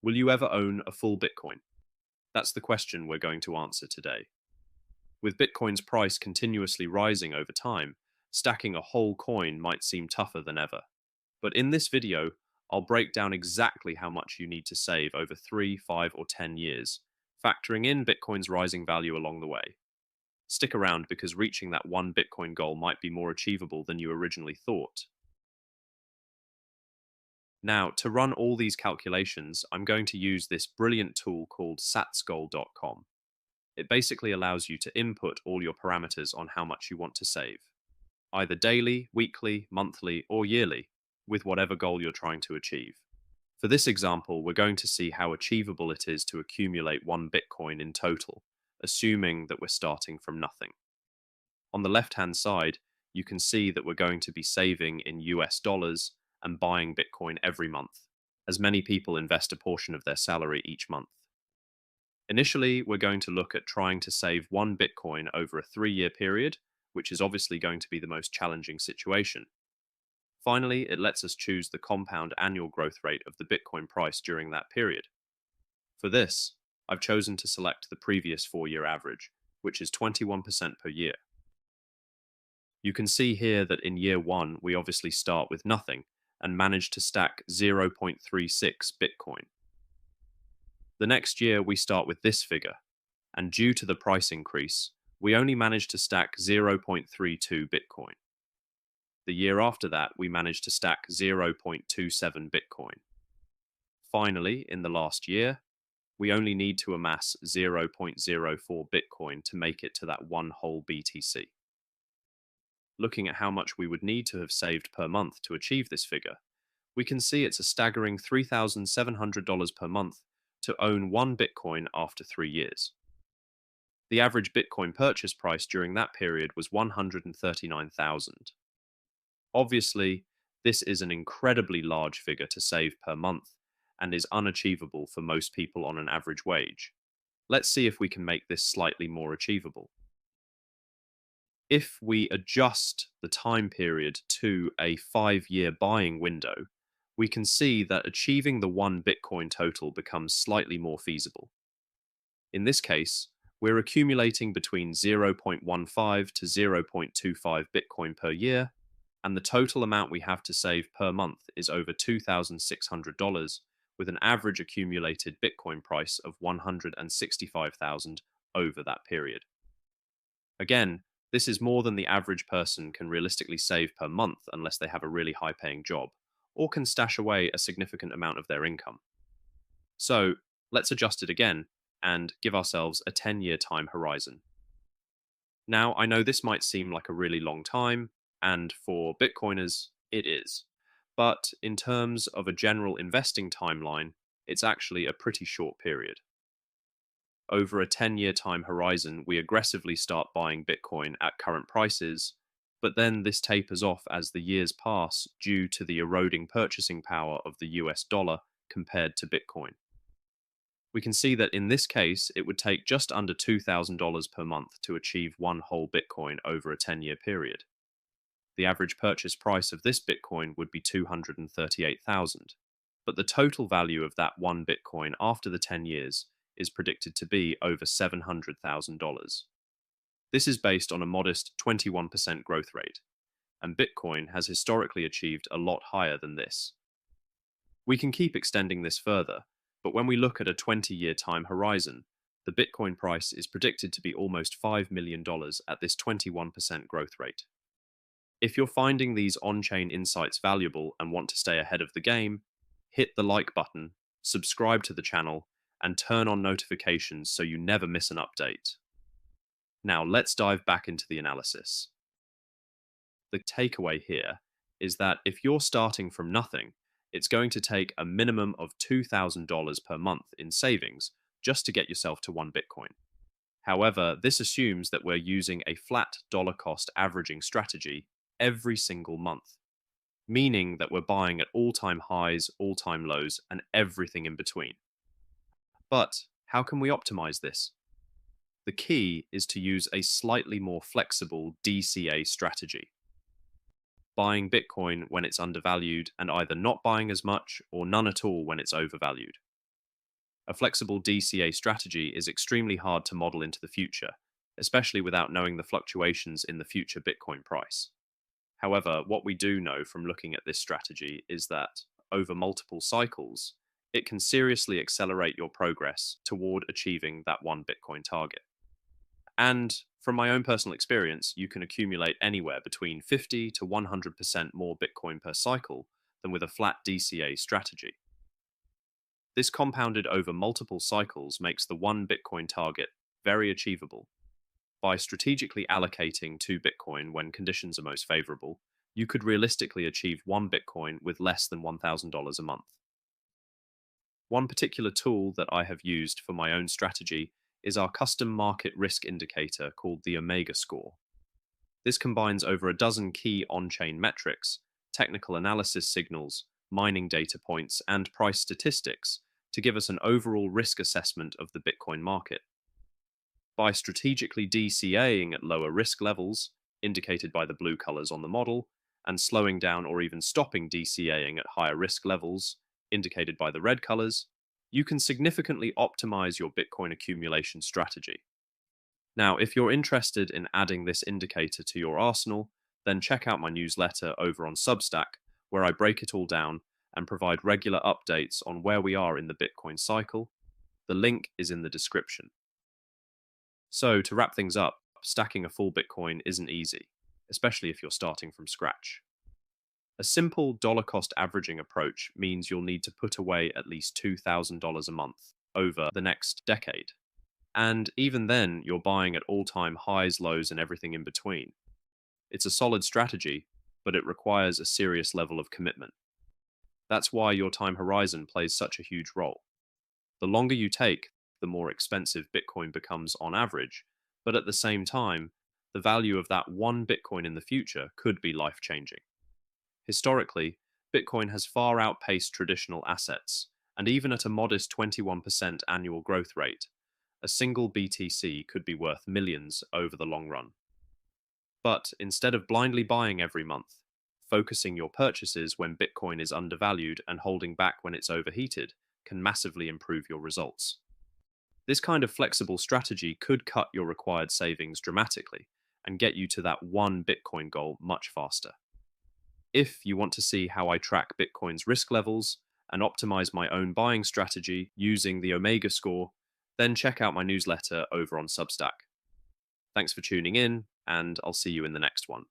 Will you ever own a full Bitcoin? That's the question we're going to answer today. With Bitcoin's price continuously rising over time, stacking a whole coin might seem tougher than ever. But in this video, I'll break down exactly how much you need to save over 3, 5, or 10 years, factoring in Bitcoin's rising value along the way. Stick around because reaching that one Bitcoin goal might be more achievable than you originally thought. Now, to run all these calculations, I'm going to use this brilliant tool called satsgoal.com. It basically allows you to input all your parameters on how much you want to save, either daily, weekly, monthly, or yearly, with whatever goal you're trying to achieve. For this example, we're going to see how achievable it is to accumulate one Bitcoin in total, assuming that we're starting from nothing. On the left-hand side, you can see that we're going to be saving in US dollars and buying Bitcoin every month, as many people invest a portion of their salary each month. Initially, we're going to look at trying to save one Bitcoin over a 3-year period, which is obviously going to be the most challenging situation. Finally, it lets us choose the compound annual growth rate of the Bitcoin price during that period. For this, I've chosen to select the previous 4-year average, which is 21% per year. You can see here that in year 1, we obviously start with nothing and manage to stack 0.36 Bitcoin. The next year, we start with this figure, and due to the price increase, we only managed to stack 0.32 Bitcoin. The year after that, we managed to stack 0.27 Bitcoin. Finally, in the last year, we only need to amass 0.04 Bitcoin to make it to that one whole BTC. Looking at how much we would need to have saved per month to achieve this figure, we can see it's a staggering $3,700 per month to own one Bitcoin after 3 years. The average Bitcoin purchase price during that period was $139,000. Obviously, this is an incredibly large figure to save per month and is unachievable for most people on an average wage. Let's see if we can make this slightly more achievable. If we adjust the time period to a 5-year buying window, we can see that achieving the one Bitcoin total becomes slightly more feasible. In this case, we're accumulating between 0.15 to 0.25 Bitcoin per year, and the total amount we have to save per month is over $2,600, with an average accumulated Bitcoin price of $165,000 over that period. Again, this is more than the average person can realistically save per month unless they have a really high paying job, or can stash away a significant amount of their income. So, let's adjust it again and give ourselves a 10-year time horizon. Now, I know this might seem like a really long time, and for Bitcoiners, it is. But in terms of a general investing timeline, it's actually a pretty short period. Over a 10-year time horizon, we aggressively start buying Bitcoin at current prices, but then this tapers off as the years pass due to the eroding purchasing power of the US dollar compared to Bitcoin. We can see that in this case, it would take just under $2,000 per month to achieve one whole Bitcoin over a 10-year period. The average purchase price of this Bitcoin would be $238,000, but the total value of that one Bitcoin after the 10 years is predicted to be over $700,000. This is based on a modest 21% growth rate, and Bitcoin has historically achieved a lot higher than this. We can keep extending this further, but when we look at a 20-year time horizon, the Bitcoin price is predicted to be almost $5 million at this 21% growth rate. If you're finding these on-chain insights valuable and want to stay ahead of the game, hit the like button, subscribe to the channel, and turn on notifications so you never miss an update. Now let's dive back into the analysis. The takeaway here is that if you're starting from nothing, it's going to take a minimum of $2,000 per month in savings just to get yourself to one Bitcoin. However, this assumes that we're using a flat dollar cost averaging strategy every single month, meaning that we're buying at all-time highs, all-time lows, and everything in between. But how can we optimize this? The key is to use a slightly more flexible DCA strategy. Buying Bitcoin when it's undervalued and either not buying as much or none at all when it's overvalued. A flexible DCA strategy is extremely hard to model into the future, especially without knowing the fluctuations in the future Bitcoin price. However, what we do know from looking at this strategy is that over multiple cycles, it can seriously accelerate your progress toward achieving that one Bitcoin target. And from my own personal experience, you can accumulate anywhere between 50 to 100% more Bitcoin per cycle than with a flat DCA strategy. This compounded over multiple cycles makes the one Bitcoin target very achievable. By strategically allocating to Bitcoin when conditions are most favorable, you could realistically achieve one Bitcoin with less than $1,000 a month. One particular tool that I have used for my own strategy is our custom market risk indicator called the Omega Score. This combines over a dozen key on-chain metrics, technical analysis signals, mining data points, and price statistics to give us an overall risk assessment of the Bitcoin market. By strategically DCAing at lower risk levels, indicated by the blue colors on the model, and slowing down or even stopping DCAing at higher risk levels, indicated by the red colors, you can significantly optimize your Bitcoin accumulation strategy. Now, if you're interested in adding this indicator to your arsenal, then check out my newsletter over on Substack, where I break it all down and provide regular updates on where we are in the Bitcoin cycle. The link is in the description. So, to wrap things up, stacking a full Bitcoin isn't easy, especially if you're starting from scratch. A simple dollar cost averaging approach means you'll need to put away at least $2,000 a month over the next decade. And even then, you're buying at all time highs, lows, and everything in between. It's a solid strategy, but it requires a serious level of commitment. That's why your time horizon plays such a huge role. The longer you take, the more expensive Bitcoin becomes on average, but at the same time, the value of that one Bitcoin in the future could be life changing. Historically, Bitcoin has far outpaced traditional assets, and even at a modest 21% annual growth rate, a single BTC could be worth millions over the long run. But instead of blindly buying every month, focusing your purchases when Bitcoin is undervalued and holding back when it's overheated can massively improve your results. This kind of flexible strategy could cut your required savings dramatically and get you to that one Bitcoin goal much faster. If you want to see how I track Bitcoin's risk levels and optimize my own buying strategy using the Omega Score, then check out my newsletter over on Substack. Thanks for tuning in, and I'll see you in the next one.